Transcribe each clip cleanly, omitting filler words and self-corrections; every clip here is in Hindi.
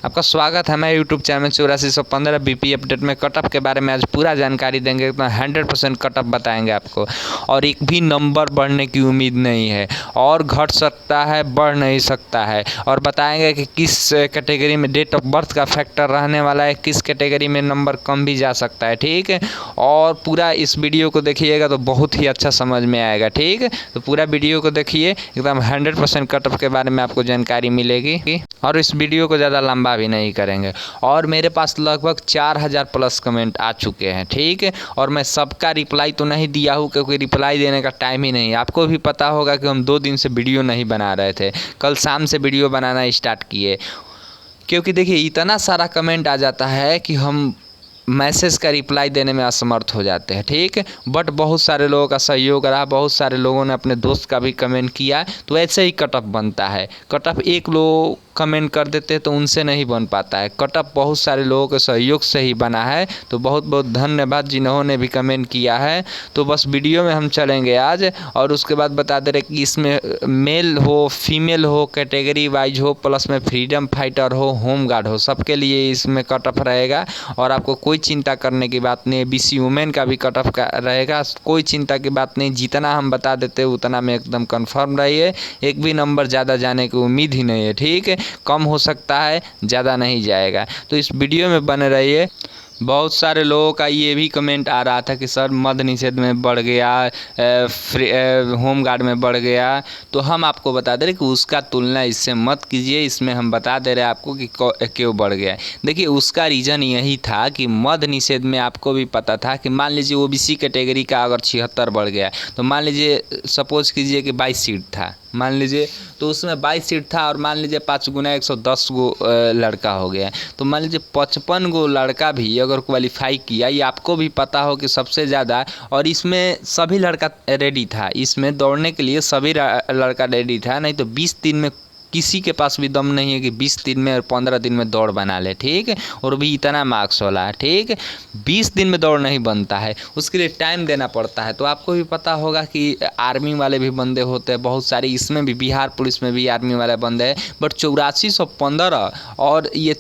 आपका स्वागत है हमारे यूट्यूब चैनल 8415 बीपी अपडेट में। कटअप के बारे में आज पूरा जानकारी देंगे, 100% कटअप बताएंगे आपको। और एक भी नंबर बढ़ने की उम्मीद नहीं है, और घट सकता है, बढ़ नहीं सकता है। और बताएंगे कि किस कैटेगरी में डेट ऑफ बर्थ का फैक्टर रहने वाला है, किस कैटेगरी में नंबर कम भी जा सकता है। ठीक है, और पूरा इस वीडियो को देखिएगा तो बहुत ही अच्छा समझ में आएगा। ठीक है, तो पूरा वीडियो को देखिए, एकदम 100% कटअप के बारे में आपको जानकारी मिलेगी। और इस वीडियो को ज़्यादा लंबा भी नहीं करेंगे। और मेरे पास लगभग 4000 प्लस कमेंट आ चुके हैं। ठीक है, और मैं सबका रिप्लाई तो नहीं दिया हूँ, क्योंकि रिप्लाई देने का टाइम ही नहीं है। आपको भी पता होगा कि हम 2 दिन से वीडियो नहीं बना रहे थे, कल शाम से वीडियो बनाना स्टार्ट किए। क्योंकि देखिए इतना सारा कमेंट आ जाता है कि हम मैसेज का रिप्लाई देने में असमर्थ हो जाते हैं। ठीक है, बट बहुत सारे लोगों का सहयोग रहा, बहुत सारे लोगों ने अपने दोस्त का भी कमेंट किया, तो ऐसे ही कटअप बनता है। कटअप एक लोग कमेंट कर देते हैं तो उनसे नहीं बन पाता है। कटअप बहुत सारे लोगों के सहयोग से ही बना है। तो बहुत बहुत धन्यवाद जिन्होंने भी कमेंट किया है। तो बस वीडियो में हम चलेंगे आज, और उसके बाद बता दे रहे कि इसमें मेल हो, फीमेल हो, कैटेगरी वाइज हो, प्लस में फ्रीडम फाइटर हो, होम गार्ड हो, सबके लिए इसमें कटअप रहेगा। और आपको कोई चिंता करने की बात नहीं है। बीसी वुमेन का भी कटअप का रहेगा, कोई चिंता की बात नहीं। जितना हम बता देते हैं उतना में एकदम कंफर्म रहिए। एक भी नंबर ज़्यादा जाने की उम्मीद ही नहीं है। ठीक है, कम हो सकता है, ज़्यादा नहीं जाएगा। तो इस वीडियो में बने रहिए। बहुत सारे लोगों का ये भी कमेंट आ रहा था कि सर मद्य निषेध में बढ़ गया, होम गार्ड में बढ़ गया। तो हम आपको बता दे रहे कि उसका तुलना इससे मत कीजिए। इसमें हम बता दे रहे हैं आपको कि क्यों बढ़ गया है। देखिए उसका रीज़न यही था कि मद्य निषेध में आपको भी पता था कि मान लीजिए ओबीसी कैटेगरी का अगर 76 बढ़ गया, तो मान लीजिए सपोज कीजिए कि 22 सीट था, मान लीजिए, तो उसमें 22 सीट था, और मान लीजिए 5 गुना 110 गो लड़का हो गया। तो मान लीजिए 55 गो लड़का भी अगर क्वालिफाई किया, ये आपको भी पता हो कि सबसे ज़्यादा, और इसमें सभी लड़का रेडी था, इसमें दौड़ने के लिए सभी लड़का रेडी था। नहीं तो 20 दिन में किसी के पास भी दम नहीं है कि 20 दिन में और 15 दिन में दौड़ बना ले। ठीक है, और भी इतना मार्क्स वाला है। ठीक है, 20 दिन में दौड़ नहीं बनता है, उसके लिए टाइम देना पड़ता है। तो आपको भी पता होगा कि आर्मी वाले भी बंदे होते हैं बहुत सारे, इसमें भी बिहार पुलिस में भी आर्मी वाले बंदे हैं। बट 8415 और ये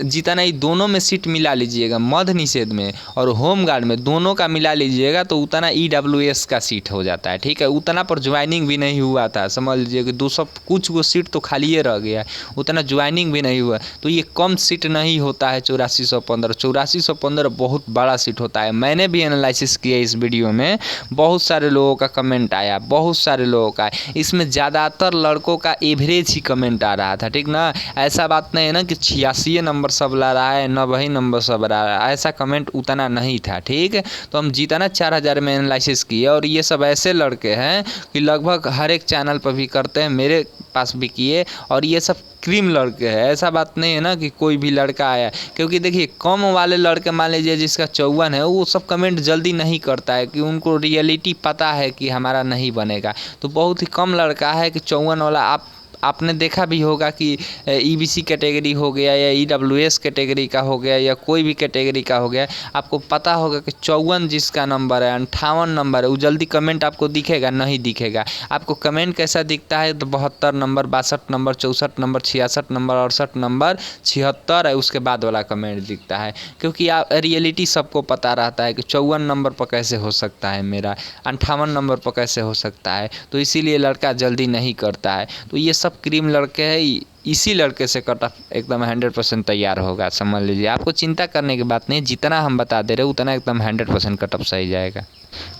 जितना ही दोनों में सीट मिला लीजिएगा, मद्य निषेध में और होम गार्ड में, दोनों का मिला लीजिएगा तो उतना EWS का सीट हो जाता है। ठीक है, उतना पर ज्वाइनिंग भी नहीं हुआ था। समझ लीजिए कि 200 कुछ वो सीट तो खाली रह गया, उतना ज्वाइनिंग भी नहीं हुआ। तो ये कम सीट नहीं होता है 8415। 8415 बहुत बड़ा सीट होता है। मैंने भी एनालिसिस किया इस वीडियो में, बहुत सारे लोगों का कमेंट आया, बहुत सारे लोगों का। इसमें ज़्यादातर लड़कों का एवरेज ही कमेंट आ रहा था। ठीक ना, ऐसा बात नहीं है ना कि 86 नंबर सब ला रहा है, 90 नंबर सब ला रहा है, ऐसा कमेंट उतना नहीं था। ठीक है, तो हम जितना 4000 में एनालिसिस किए, और ये सब ऐसे लड़के हैं कि लगभग हर एक चैनल पर भी करते हैं, मेरे पास भी किए, और ये सब क्रीम लड़के हैं। ऐसा बात नहीं है ना कि कोई भी लड़का आया, क्योंकि देखिए कम वाले लड़के, मान लीजिए जिसका 54 है, वो सब कमेंट जल्दी नहीं करता है, कि उनको रियलिटी पता है कि हमारा नहीं बनेगा। तो बहुत ही कम लड़का है कि 54 वाला। आपने देखा भी होगा कि EBC कैटेगरी हो गया, या EWS कैटेगरी का हो गया, या कोई भी कैटेगरी का हो गया, आपको पता होगा कि 54 जिसका नंबर है, 58 नंबर है, वो जल्दी कमेंट आपको दिखेगा नहीं दिखेगा। आपको कमेंट कैसा दिखता है तो 72 number, 62 number, 64 number, 66 number, 68 number, 76 है, उसके बाद वाला कमेंट दिखता है। क्योंकि आप रियलिटी सबको पता रहता है कि 54 नंबर पर कैसे हो सकता है मेरा, 58 नंबर पर कैसे हो सकता है। तो इसीलिए लड़का जल्दी नहीं करता है। तो ये सब क्रीम लड़के हैं, इसी लड़के से कटअप एकदम 100% तैयार होगा। समझ लीजिए, आपको चिंता करने की बात नहीं, जितना हम बता दे रहे उतना एकदम 100% कटअप सही जाएगा।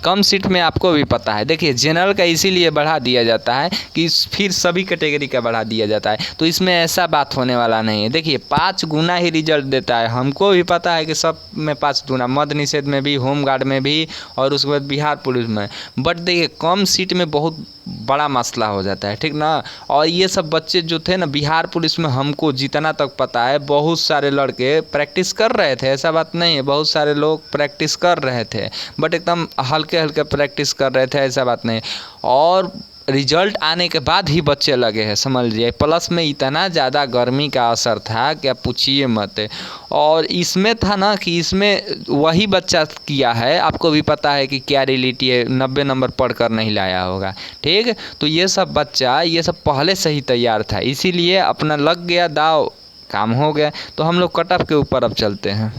कम सीट में आपको भी पता है, देखिए जनरल का इसीलिए बढ़ा दिया जाता है कि फिर सभी कैटेगरी का बढ़ा दिया जाता है। तो इसमें ऐसा बात होने वाला नहीं है। देखिए 5 गुना ही रिजल्ट देता है, हमको भी पता है कि सब में 5 गुना, मद्य निषेध में भी, होम गार्ड में भी, और उसके बाद बिहार पुलिस में। बट देखिए कम सीट में बहुत बड़ा मसला हो जाता है। ठीक ना, और ये सब बच्चे जो थे ना बिहार पुलिस में, हमको जितना तक पता है बहुत सारे लड़के प्रैक्टिस कर रहे थे। ऐसा बात नहीं है, बहुत सारे लोग प्रैक्टिस कर रहे थे, बट एकदम हल्के हल्के प्रैक्टिस कर रहे थे, ऐसा बात नहीं। और रिजल्ट आने के बाद ही बच्चे लगे हैं, समझ लीजिए। प्लस में इतना ज़्यादा गर्मी का असर था कि आप पूछिए मत। और इसमें था ना कि इसमें वही बच्चा किया है, आपको भी पता है कि क्या रियलिटी है, 90 नंबर पढ़कर नहीं लाया होगा। ठीक है, तो ये सब बच्चा ये सब पहले से ही तैयार था, इसीलिए अपना लग गया दाव काम हो गया। तो हम लोग कट ऑफ के ऊपर अब चलते हैं,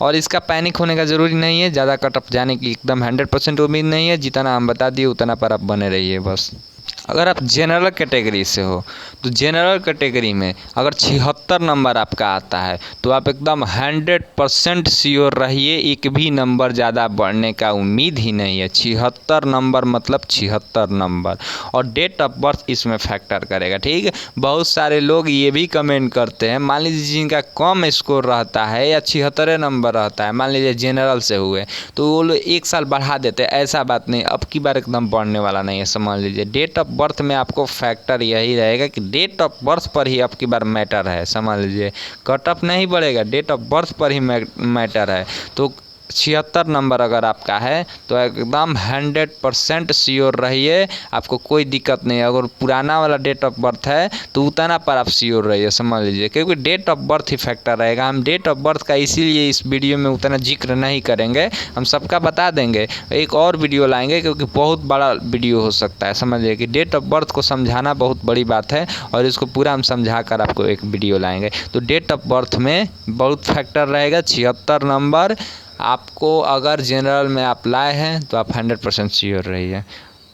और इसका पैनिक होने का ज़रूरी नहीं है, ज़्यादा कट ऑफ जाने की एकदम 100% उम्मीद नहीं है। जितना हम बता दिए उतना पर आप बने रहिए बस। अगर आप जनरल कैटेगरी से हो तो जनरल कैटेगरी में अगर 76 नंबर आपका आता है तो आप एकदम 100% श्योर रहिए, एक भी नंबर ज़्यादा बढ़ने का उम्मीद ही नहीं है। 76 नंबर मतलब 76 नंबर, और डेट ऑफ बर्थ इसमें फैक्टर करेगा, ठीक है। बहुत सारे लोग ये भी कमेंट करते हैं, मान लीजिए जिनका कम स्कोर रहता है या 76 नंबर रहता है, मान लीजिए जनरल से हुए, तो वो लोग 1 साल बढ़ा देते हैं। ऐसा बात नहीं, अब की बार एकदम बढ़ने वाला नहीं है, समझ लीजिए। डेट ऑफ बर्थ में आपको फैक्टर यही रहेगा कि डेट ऑफ बर्थ पर ही अब की बार मैटर है, समझ लीजिए। कट ऑफ नहीं बढ़ेगा, डेट ऑफ बर्थ पर ही मैटर है। तो 76 नंबर अगर आपका है तो एकदम 100% श्योर रहिए, आपको कोई दिक्कत नहीं है। अगर पुराना वाला डेट ऑफ बर्थ है तो उतना पर आप श्योर रहिए, समझ लीजिए, क्योंकि डेट ऑफ बर्थ ही फैक्टर रहेगा। हम डेट ऑफ बर्थ का इसीलिए इस वीडियो में उतना जिक्र नहीं करेंगे, हम सबका बता देंगे, एक और वीडियो लाएंगे क्योंकि बहुत बड़ा वीडियो हो सकता है, समझ लीजिए कि डेट ऑफ बर्थ को समझाना बहुत बड़ी बात है, और इसको पूरा हम समझा कर आपको एक वीडियो लाएंगे। तो डेट ऑफ बर्थ में बहुत फैक्टर रहेगा। 76 नंबर आपको अगर जनरल में आप लाए हैं तो आप 100% श्योर रहिए।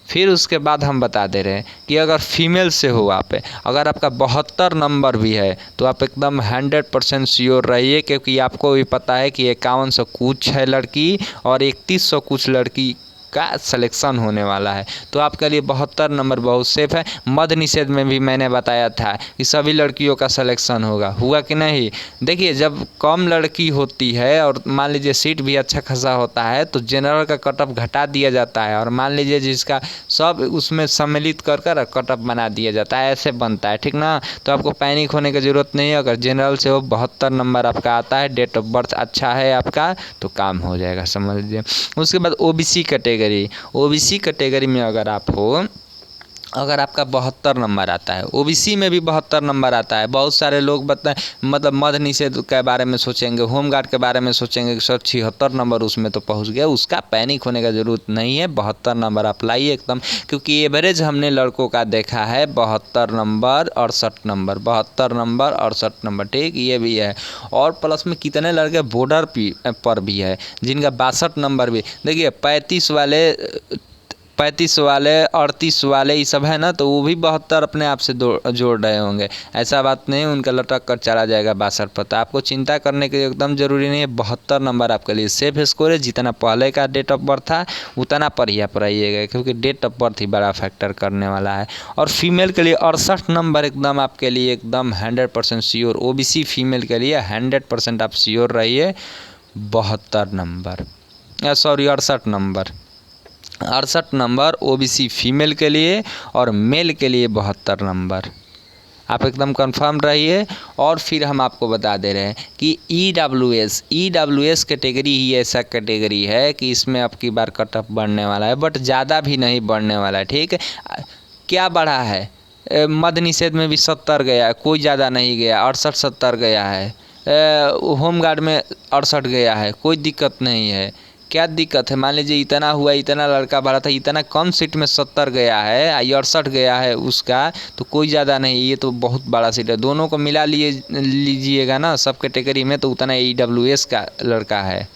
फिर उसके बाद हम बता दे रहे हैं कि अगर फीमेल से हो आप, अगर आपका 72 नंबर भी है तो आप एकदम 100% श्योर रहिए, क्योंकि आपको भी पता है कि 5100 कुछ है लड़की और 3100 कुछ लड़की का सिलेक्शन होने वाला है। तो आपके लिए 72 नंबर बहुत सेफ है। मध्य निषेध में भी मैंने बताया था कि सभी लड़कियों का सिलेक्शन होगा, हुआ कि नहीं। देखिए, जब कम लड़की होती है और मान लीजिए सीट भी अच्छा खासा होता है तो जनरल का कट ऑफ घटा दिया जाता है, और मान लीजिए जिसका सब उसमें सम्मिलित कर कर कट ऑफ बना दिया जाता है, ऐसे बनता है, ठीक ना। तो आपको पैनिक होने की ज़रूरत नहीं है। अगर जनरल से हो 72 नंबर आपका आता है, डेट ऑफ बर्थ अच्छा है आपका, तो काम हो जाएगा, समझ लीजिए। उसके बाद ओबीसी कैटेगरी में अगर आप हो, अगर आपका 72 नंबर आता है, ओबीसी में भी 72 नंबर आता है। बहुत सारे लोग मतलब मध्य निषेध के बारे में सोचेंगे, होमगार्ड के बारे में सोचेंगे कि सर 76 नंबर उसमें तो पहुंच गया। उसका पैनिक होने का ज़रूरत नहीं है, 72 नंबर आप लाइए एकदम, क्योंकि एवरेज हमने लड़कों का देखा है 72 नंबर 68 नंबर, 72 नंबर 68 नंबर, ठीक, ये भी है। और प्लस में कितने लड़के बॉर्डर पर भी है जिनका 62 नंबर भी। देखिए 35 वाले 38 वाले ये सब है ना, तो वो भी 72 अपने आप से जोड़ रहे होंगे। ऐसा बात नहीं उनका लटक कर चला जाएगा 62 पर। तो आपको चिंता करने की एकदम ज़रूरी नहीं है, 72 नंबर आपके लिए सेफ स्कोर है। जितना पहले का डेट ऑफ बर्थ था उतना पर ही आप रहिएगा, क्योंकि डेट ऑफ बर्थ ही बड़ा फैक्टर करने वाला है। और फीमेल के लिए 68 नंबर एकदम आपके लिए एकदम 100% श्योर। ओबीसी फीमेल के लिए 100% आप श्योर रहिए। 72 number, sorry 68 number, 68 number OBC female के लिए, और मेल के लिए 72 नंबर, आप एकदम कंफर्म रहिए। और फिर हम आपको बता दे रहे हैं कि ईडब्ल्यूएस कैटेगरी ही ऐसा कैटेगरी है कि इसमें अब की बार कट ऑफ बढ़ने वाला है, बट ज़्यादा भी नहीं बढ़ने वाला है, ठीक है। क्या बढ़ा है, मध्य निषेध में भी 70 गया है, कोई ज़्यादा नहीं गया, 68-70 गया है। होमगार्ड में 68 गया है, कोई दिक्कत नहीं है। क्या दिक्कत है, मान लीजिए इतना हुआ, इतना लड़का भरा था, इतना कम सीट में 70 गया है, 68 गया है उसका, तो कोई ज़्यादा नहीं, ये तो बहुत बड़ा सीट है। दोनों को मिला लीजिएगा ना सब कैटेगरी में, तो उतना ईडब्ल्यूएस का लड़का है।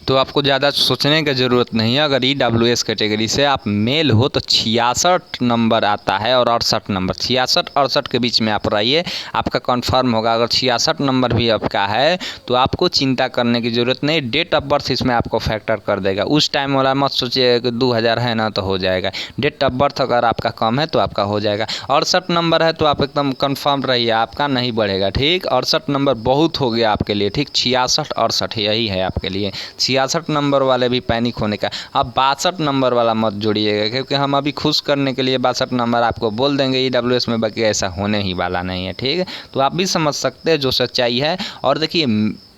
तो आपको ज़्यादा सोचने की ज़रूरत नहीं है। अगर ईडब्ल्यूएस कैटेगरी से आप मेल हो तो 66 नंबर आता है और 68 नंबर, 66-68 के बीच में आप रहिए, आपका कंफर्म होगा। अगर 66 नंबर भी आपका है तो आपको चिंता करने की ज़रूरत नहीं, डेट ऑफ बर्थ इसमें आपको फैक्टर कर देगा। उस टाइम वाला मत सोचिए कि 2000 है ना तो हो जाएगा। डेट ऑफ बर्थ अगर आपका कम है तो आपका हो जाएगा। 68 नंबर है तो आप एकदम कन्फर्म रहिए, आपका नहीं बढ़ेगा, ठीक। 68 नंबर बहुत हो गया आपके लिए, ठीक। 66-68 यही है आपके लिए। 66 नंबर वाले भी पैनिक होने का। अब 62 नंबर वाला मत जोड़िएगा, क्योंकि हम अभी खुश करने के लिए 62 नंबर आपको बोल देंगे ईडब्ल्यूएस में, बाकी ऐसा होने ही वाला नहीं है, ठीक है। तो आप भी समझ सकते हैं जो सच्चाई है। और देखिए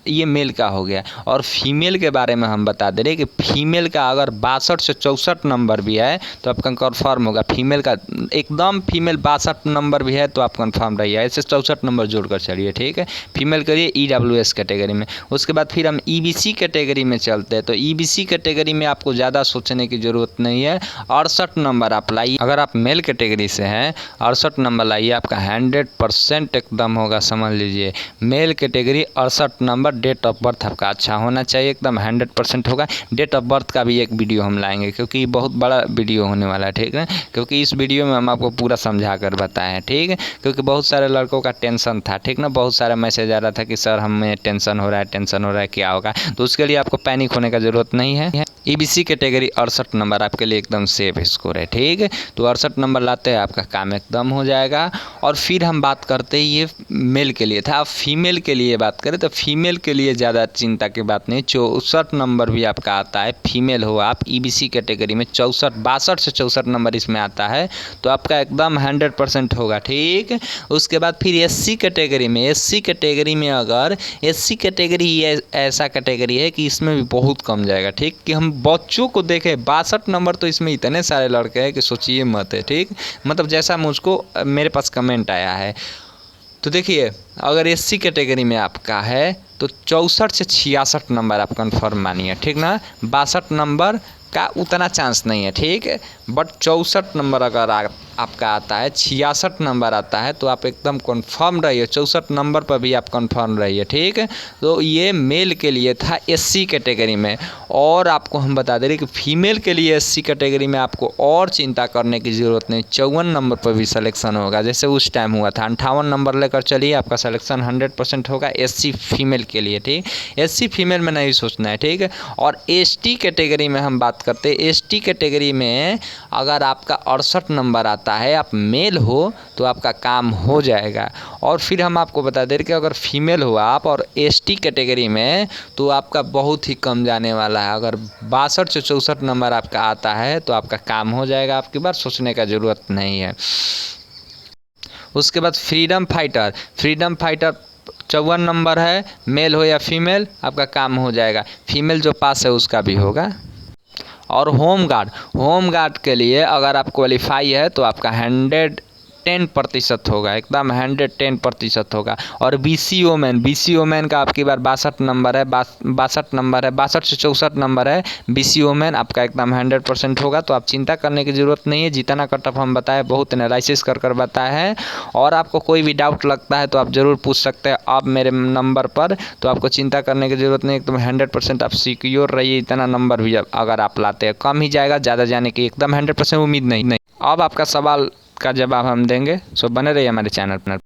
ये मेल का हो गया। और फीमेल के बारे में हम बता दे रहे कि फीमेल का अगर 62 से 64 नंबर भी है तो आपका कन्फर्म होगा। फीमेल का एकदम फीमेल 62 नंबर भी है तो आप कन्फर्म रहिए, ऐसे 64 नंबर जोड़कर चलिए, ठीक है। फीमेल करिए EWS कैटेगरी में। उसके बाद फिर हम EBC कैटेगरी में चलते हैं। तो EBC कैटेगरी में आपको ज़्यादा सोचने की ज़रूरत नहीं है, 68 नंबर आप लाइए। अगर आप मेल कैटेगरी से हैं 68 नंबर लाइए, आपका 100% एकदम होगा, समझ लीजिए। Male category 68 number, date of birth आपका अच्छा होना चाहिए, एकदम 100% होगा। डेट ऑफ बर्थ का भी एक वीडियो हम लाएंगे क्योंकि बहुत बड़ा वीडियो होने वाला है, ठीक है। क्योंकि इस वीडियो में हम आपको पूरा समझा कर बताएं हैं, ठीक है। क्योंकि बहुत सारे लड़कों का टेंशन था, ठीक ना, बहुत सारा मैसेज आ रहा था कि सर हमें टेंशन हो रहा है, क्या होगा। तो उसके लिए आपको पैनिक होने का ज़रूरत नहीं है। EBC कैटेगरी 68 नंबर आपके लिए एकदम सेफ स्कोर है, ठीक है। तो 68 नंबर लाते हैं, आपका काम एकदम हो जाएगा। और फिर हम बात करते हैं, ये मेल के लिए था। अब फीमेल के लिए बात करें तो फीमेल के लिए ज़्यादा चिंता की बात नहीं, 64 नंबर भी आपका आता है। फीमेल हो आप EBC कैटेगरी में 62 से 64 नंबर इसमें आता है तो आपका एकदम 100% होगा, ठीक। उसके बाद फिर SC कैटेगरी में, SC कैटेगरी में अगर SC कैटेगरी ऐसा कैटेगरी है कि इसमें भी बहुत कम जाएगा, ठीक। कि हम बच्चों को देखें 62 नंबर तो इसमें इतने सारे लड़के हैं कि सोचिए मत है, ठीक। मतलब जैसा मुझको मेरे पास कमेंट आया है। तो देखिए अगर SC कैटेगरी में आपका है तो 64 से 66 नंबर आप कन्फर्म मानिए, ठीक ना। 62 नंबर का उतना चांस नहीं है, ठीक है। बट 64 नंबर अगर आपका आता है, 66 नंबर आता है तो आप एकदम कन्फर्म रहिए, 64 नंबर पर भी आप कन्फर्म रहिए, ठीक है। तो ये मेल के लिए था SC कैटेगरी में। और आपको हम बता दे रहे कि फीमेल के लिए SC कैटेगरी में आपको और चिंता करने की ज़रूरत नहीं, 54 नंबर पर भी सिलेक्शन होगा जैसे उस टाइम हुआ था। 58 नंबर लेकर चलिए, आपका सिलेक्शन 100% होगा SC फीमेल के लिए, ठीक। SC फीमेल में नहीं सोचना है, ठीक है। और ST कैटेगरी में हम बात करते हैं। ST कैटेगरी में अगर आपका 68 नंबर आता है, आप मेल हो तो आपका काम हो जाएगा। और फिर हम आपको बता दें कि अगर फीमेल हो आप और ST कैटेगरी में तो आपका बहुत ही कम जाने वाला है। अगर 62 से 64 नंबर आपका आता है तो आपका काम हो जाएगा, आपकी बार सोचने का ज़रूरत नहीं है। उसके बाद फ्रीडम फाइटर 54 नंबर है, मेल हो या फीमेल आपका काम हो जाएगा। फीमेल जो पास है उसका भी होगा। और होम गार्ड के लिए अगर आप क्वालिफाई है तो आपका 110% होगा, एकदम 110% होगा। और BCO मैन का आपकी बार 62 नंबर है, 62 से 64 नंबर है। BCO मैन आपका एकदम 100% होगा। तो आप चिंता करने की ज़रूरत नहीं है, जितना कटअप हम बताए बहुत एनालिसिस कर बताए हैं। और आपको कोई भी डाउट लगता है तो आप ज़रूर पूछ सकते हैं आप मेरे नंबर पर। तो आपको चिंता करने की ज़रूरत नहीं, एकदम 100% आप सिक्योर रहिए। इतना नंबर भी अगर आप लाते हैं, कम ही जाएगा, ज़्यादा जाने की एकदम 100% उम्मीद नहीं। अब आपका सवाल का जवाब हम देंगे, सो बने रहिए हमारे चैनल पर।